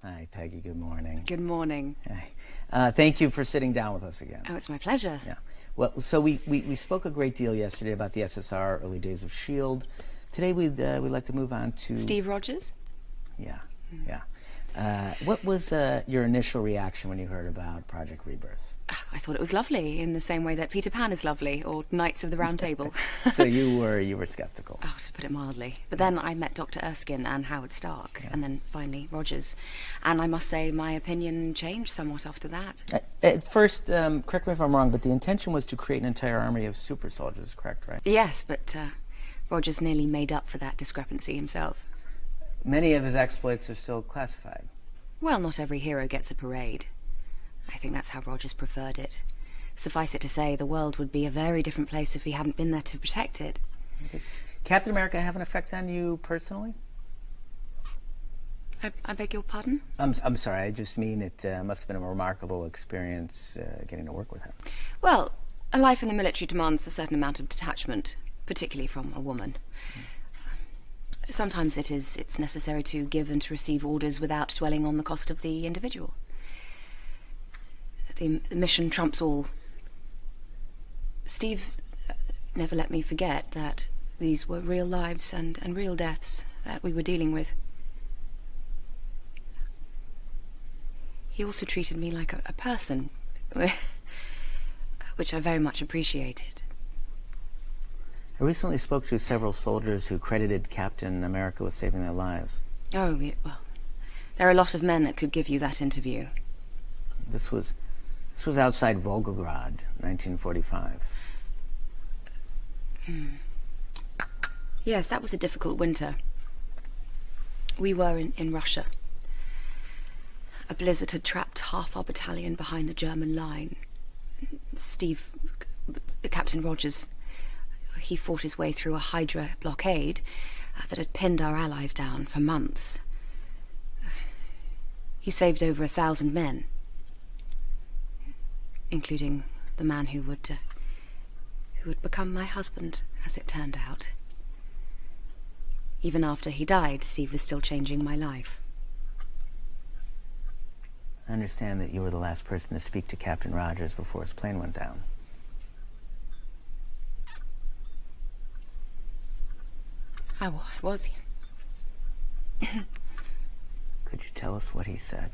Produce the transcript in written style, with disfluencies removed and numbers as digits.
Hi, Peggy. Good morning. Good morning. Hi. Thank you for sitting down with us again. Oh, it's my pleasure. Yeah. Well, so we spoke a great deal yesterday about the SSR, early days of S.H.I.E.L.D. Today we'd like to move on to Steve Rogers? Yeah, yeah. What was your initial reaction when you heard about Project Rebirth? I thought it was lovely, in the same way that Peter Pan is lovely, or Knights of the Round Table. So you were skeptical. Oh, to put it mildly. But then I met Dr. Erskine and Howard Stark, and then finally Rogers. And I must say my opinion changed somewhat after that. At first, correct me if I'm wrong, but the intention was to create an entire army of super soldiers, correct, right? Yes, but Rogers nearly made up for that discrepancy himself. Many of his exploits are still classified. Well, not every hero gets a parade. I think that's how Rogers preferred it. Suffice it to say, the world would be a very different place if he hadn't been there to protect it. Did Captain America have an effect on you personally? I beg your pardon? I'm sorry, I just mean it must have been a remarkable experience getting to work with him. Well, a life in the military demands a certain amount of detachment, particularly from a woman. Sometimes it's necessary to give and to receive orders without dwelling on the cost of the individual. The mission trumps all. Steve never let me forget that these were real lives and real deaths that we were dealing with. He also treated me like a person, which I very much appreciated. I recently spoke to several soldiers who credited Captain America with saving their lives. Oh, yeah, well, there are a lot of men that could give you that interview. This was outside Volgograd, 1945. Yes, that was a difficult winter. We were in Russia. A blizzard had trapped half our battalion behind the German line. Steve, Captain Rogers, he fought his way through a Hydra blockade that had pinned our allies down for months. He saved over 1,000 men, including the man who would become my husband, as it turned out. Even after he died, Steve was still changing my life. I understand that you were the last person to speak to Captain Rogers before his plane went down. I was. Could you tell us what he said?